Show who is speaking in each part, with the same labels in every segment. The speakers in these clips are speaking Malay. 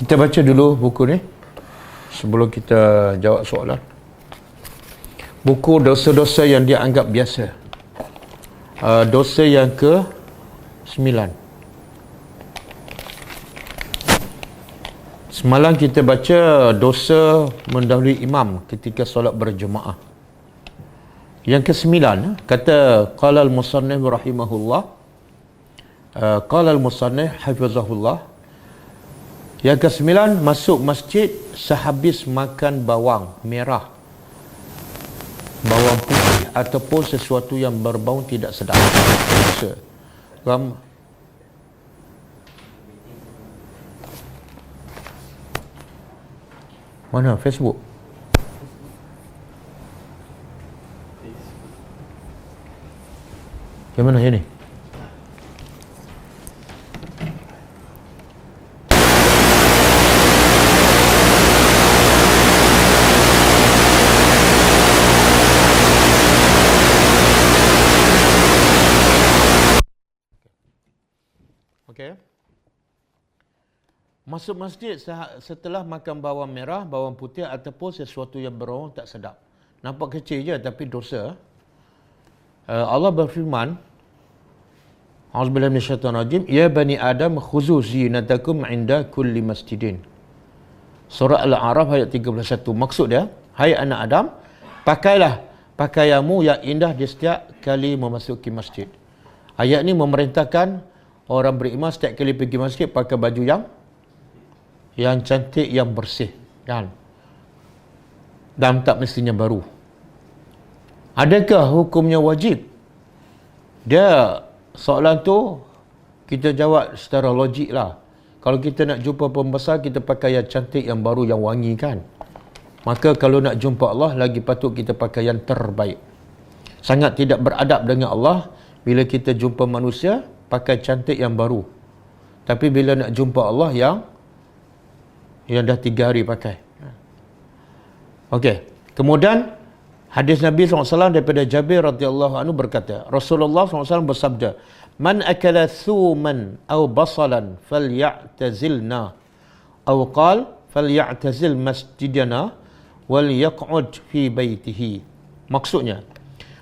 Speaker 1: Kita baca dulu buku ni sebelum kita jawab soalan. Buku dosa-dosa yang dianggap biasa. Dosa yang ke-9. Semalam kita baca dosa mendahului imam ketika solat berjemaah. Yang ke-9 kata qala al-musannif rahimahullah, qala al-musannif hafizahullah. Yang ke-9, masuk masjid sehabis makan bawang merah, bawang putih ataupun sesuatu yang berbau tidak sedap. Mana Facebook? Yang mana yang ni? Okey. Masuk masjid setelah makan bawang merah, bawang putih ataupun sesuatu yang berbau tak sedap. Nampak kecil je tapi dosa. Allah berfirman, A'udzubillahi minasyaitonirrajim, ya bani Adam khuzu zinatakum 'inda kulli masjidin. Surah Al-A'raf ayat 31. Maksud dia, hai anak Adam, pakailah pakaianmu yang indah di setiap kali memasuki masjid. Ayat ni memerintahkan orang beriman setiap kali pergi masjid pakai baju yang cantik, yang bersih, kan? Dan tak mestinya baru. Adakah hukumnya wajib? Dia soalan tu kita jawab secara logik lah. Kalau kita nak jumpa pembesar, kita pakai yang cantik, yang baru, yang wangi, kan? Maka kalau nak jumpa Allah, lagi patut kita pakai yang terbaik. Sangat tidak beradab dengan Allah bila kita jumpa manusia pakai cantik yang baru. Tapi bila nak jumpa Allah yang dah 3 hari pakai. Okey. Kemudian hadis Nabi SAW daripada Jabir radhiyallahu anhu berkata, Rasulullah SAW bersabda, man akala thuman aw basalan falyatazilna aw qal falyatazil masjidana wal yaq'ud fi baitihi. Maksudnya,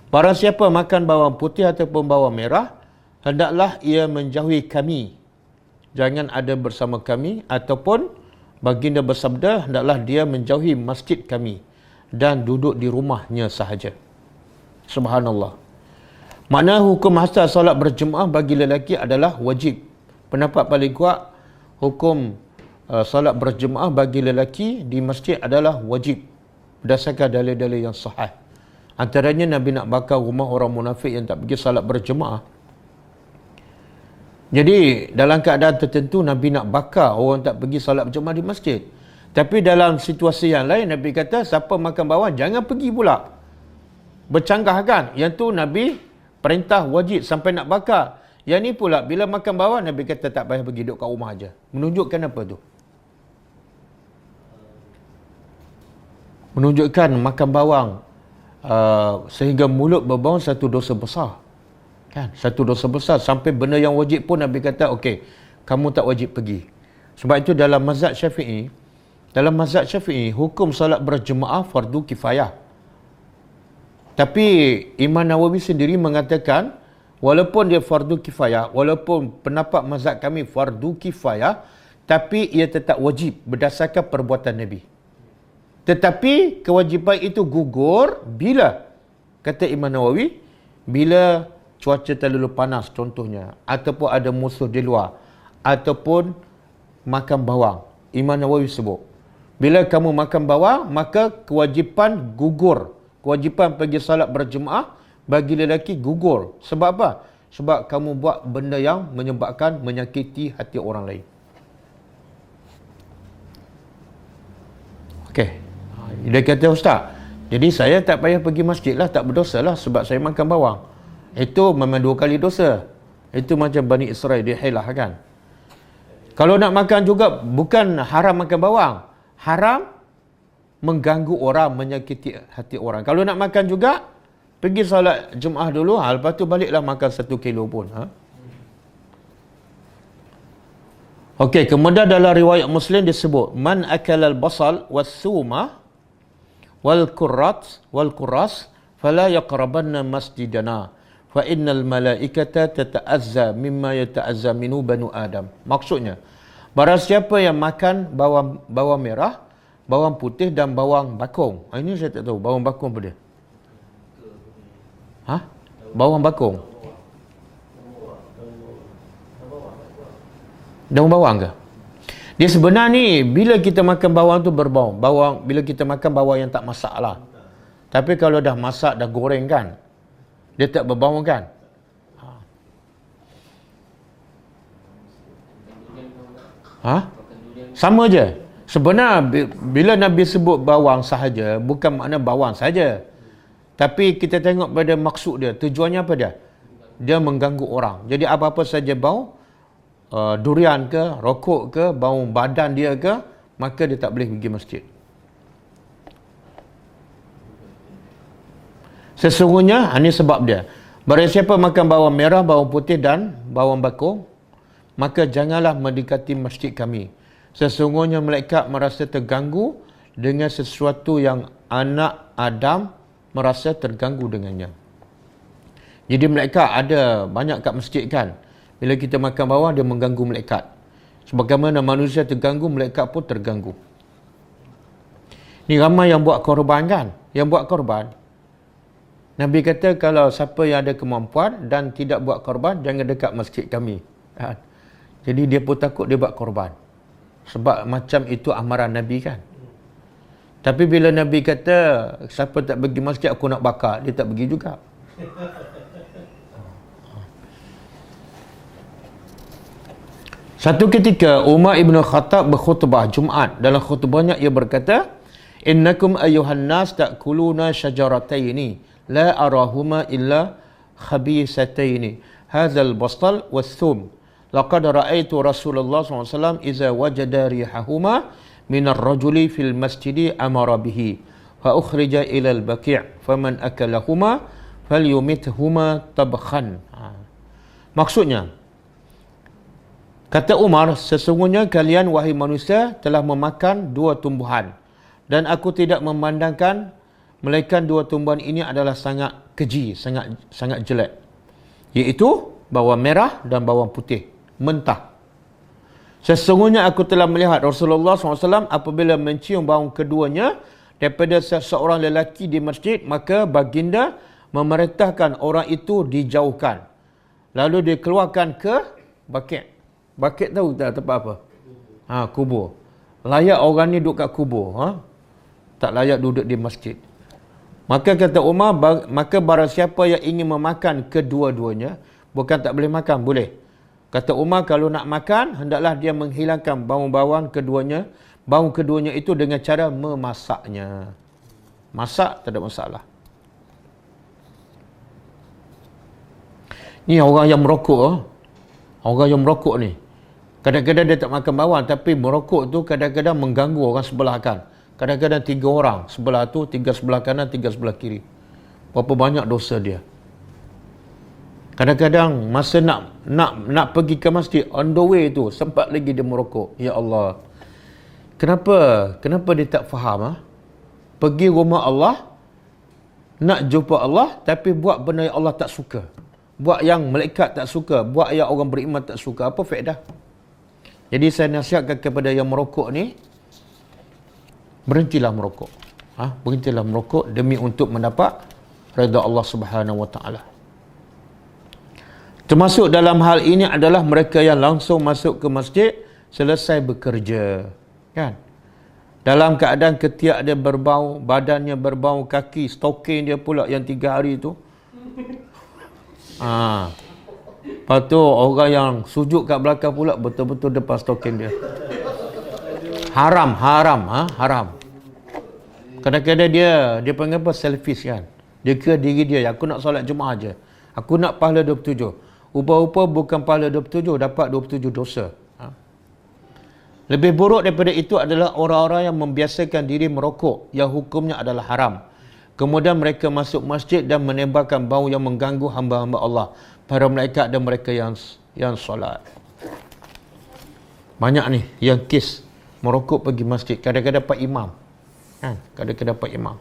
Speaker 1: barang siapa makan bawang putih ataupun bawang merah, hendaklah ia menjauhi kami, jangan ada bersama kami, ataupun baginda bersabda, hendaklah dia menjauhi masjid kami dan duduk di rumahnya sahaja. Subhanallah. Makna hukum asal solat berjemaah bagi lelaki adalah wajib. Pendapat paling kuat, hukum solat berjemaah bagi lelaki di masjid adalah wajib berdasarkan dalil-dalil yang sahih. Antaranya Nabi nak bakar rumah orang munafik yang tak pergi solat berjemaah. Jadi dalam keadaan tertentu Nabi nak bakar orang tak pergi solat berjemaah di masjid. Tapi dalam situasi yang lain Nabi kata siapa makan bawang jangan pergi pula. Bercanggah kan? Yang tu Nabi perintah wajib sampai nak bakar. Yang ni pula bila makan bawang Nabi kata tak payah pergi, duduk kat rumah aja. Menunjukkan apa tu? Menunjukkan makan bawang sehingga mulut berbau satu dosa besar. Kan? Satu dosa besar. Sampai benda yang wajib pun Nabi kata, okey, kamu tak wajib pergi. Sebab itu dalam mazhab Syafi'i, hukum salat berjemaah fardu kifayah. Tapi Imam Nawawi sendiri mengatakan, walaupun dia fardu kifayah, walaupun pendapat mazhab kami fardu kifayah, tapi ia tetap wajib berdasarkan perbuatan Nabi. Tetapi kewajipan itu gugur bila, kata Imam Nawawi, bila cuaca terlalu panas contohnya, ataupun ada musuh di luar, ataupun makan bawang. Imam Nawawi sebut, bila kamu makan bawang, maka kewajipan gugur. Kewajipan pergi salat berjemaah bagi lelaki gugur. Sebab apa? Sebab kamu buat benda yang menyebabkan menyakiti hati orang lain. Okey. Dia kata, Ustaz, jadi saya tak payah pergi masjid lah, tak berdosa lah sebab saya makan bawang. Itu memang 2 kali dosa. Itu macam Bani Israel, dia hilah kan. Kalau nak makan juga, bukan haram makan bawang. Haram mengganggu orang, menyakiti hati orang. Kalau nak makan juga, pergi solat Jumaat dulu, lepas tu baliklah makan 1 kilo pun. Okey, kemudian dalam riwayat Muslim disebut man akala al-basal was-suma wal-kurras fala yaqrabanna masjidana fa innal malaikata tata'azza mimma yata'azza minhu banu Adam. Maksudnya, barang siapa yang makan bawang merah, bawang putih dan bawang bakung. Ini saya tak tahu bawang bakung apa dia. Bawang bakung. Daun bawang ke? Dia sebenarnya ni, bila kita makan bawang tu berbau. Bila kita makan bawang yang tak masak lah. Tapi kalau dah masak, dah goreng kan, dia tak berbau kan? Sama je. Sebenarnya, bila Nabi sebut bawang sahaja, bukan makna bawang sahaja. Tapi kita tengok pada maksud dia. Tujuannya apa dia? Dia mengganggu orang. Jadi apa-apa saja bau, durian ke, rokok ke, bau badan dia ke, maka dia tak boleh pergi masjid. Sesungguhnya, ini sebab dia. Barang siapa makan bawang merah, bawang putih dan bawang bakung, maka janganlah mendekati masjid kami. Sesungguhnya malaikat merasa terganggu dengan sesuatu yang anak Adam merasa terganggu dengannya. Jadi malaikat ada banyak kat masjid kan. Bila kita makan bawang, dia mengganggu malaikat. Sebagaimana manusia terganggu, malaikat pun terganggu. Ni ramai yang buat korban kan. Yang buat korban, Nabi kata kalau siapa yang ada kemampuan dan tidak buat korban, jangan dekat masjid kami. Jadi dia pun takut dia buat korban. Sebab macam itu amaran Nabi kan. Tapi bila Nabi kata siapa tak pergi masjid aku nak bakar, dia tak pergi juga. Satu ketika Umar ibn Khattab berkhutbah Jumaat. Dalam khutbahnya ia berkata, innakum ayyuhan nas ta'kuluna syajarataini la arahuma illa khabisataini hadzal basal was-thum laqad ra'aitu Rasulullah SAW iza wajada rihahuma min ar-rajuli fil masjidi amara bihi fa ukhrija ila al-baqi' faman akalahuma falyumithuma tabkhan. Maksudnya, kata Umar, sesungguhnya kalian wahai manusia telah memakan dua tumbuhan dan aku tidak memandangkan melainkan dua tumbuhan ini adalah sangat keji, sangat jelek, iaitu bawang merah dan bawang putih mentah. Sesungguhnya aku telah melihat Rasulullah SAW apabila mencium bau keduanya daripada seseorang lelaki di masjid, maka baginda memerintahkan orang itu dijauhkan. Lalu dikeluarkan ke bakit. Bakit tahu tak tempat apa? Kubur. Layak orang ni duduk kat kubur. Tak layak duduk di masjid. Maka kata Umar, maka barang siapa yang ingin memakan kedua-duanya, bukan tak boleh makan, boleh. Kata Umar, kalau nak makan, hendaklah dia menghilangkan bau-bauan keduanya, bau keduanya itu dengan cara memasaknya. Masak, tak ada masalah. Ni orang yang merokok. Orang yang merokok ni, kadang-kadang dia tak makan bawang, tapi merokok tu kadang-kadang mengganggu orang sebelah kan. Kadang-kadang 3 orang sebelah tu, 3 sebelah kanan, 3 sebelah kiri. Berapa banyak dosa dia. Kadang-kadang masa nak pergi ke masjid, on the way tu sempat lagi dia merokok. Ya Allah. Kenapa dia tak faham? Pergi rumah Allah, nak jumpa Allah, tapi buat benda yang Allah tak suka. Buat yang malaikat tak suka, buat yang orang beriman tak suka. Apa faedah? Jadi saya nasihatkan kepada yang merokok ni, berhentilah merokok. Berhentilah merokok demi untuk mendapat redha Allah Subhanahu Wa Taala. Termasuk dalam hal ini adalah mereka yang langsung masuk ke masjid selesai bekerja, kan? Dalam keadaan ketiak dia berbau, badannya berbau, kaki, stoking dia pula yang 3 hari tu. Lepas tu orang yang sujud kat belakang pula betul-betul depan stoking dia. Haram. Kadang-kadang dia panggil apa? Selfish kan. Dia kira diri dia, aku nak solat Jumaat aja. Aku nak pahala 27. Rupa-rupa bukan pahala 27, dapat 27 dosa. Lebih buruk daripada itu adalah orang-orang yang membiasakan diri merokok yang hukumnya adalah haram. Kemudian mereka masuk masjid dan menebarkan bau yang mengganggu hamba-hamba Allah, para malaikat dan mereka yang solat. Banyak ni yang kes merokok pergi masjid. Kadang-kadang dapat imam. Kadang-kadang dapat imam.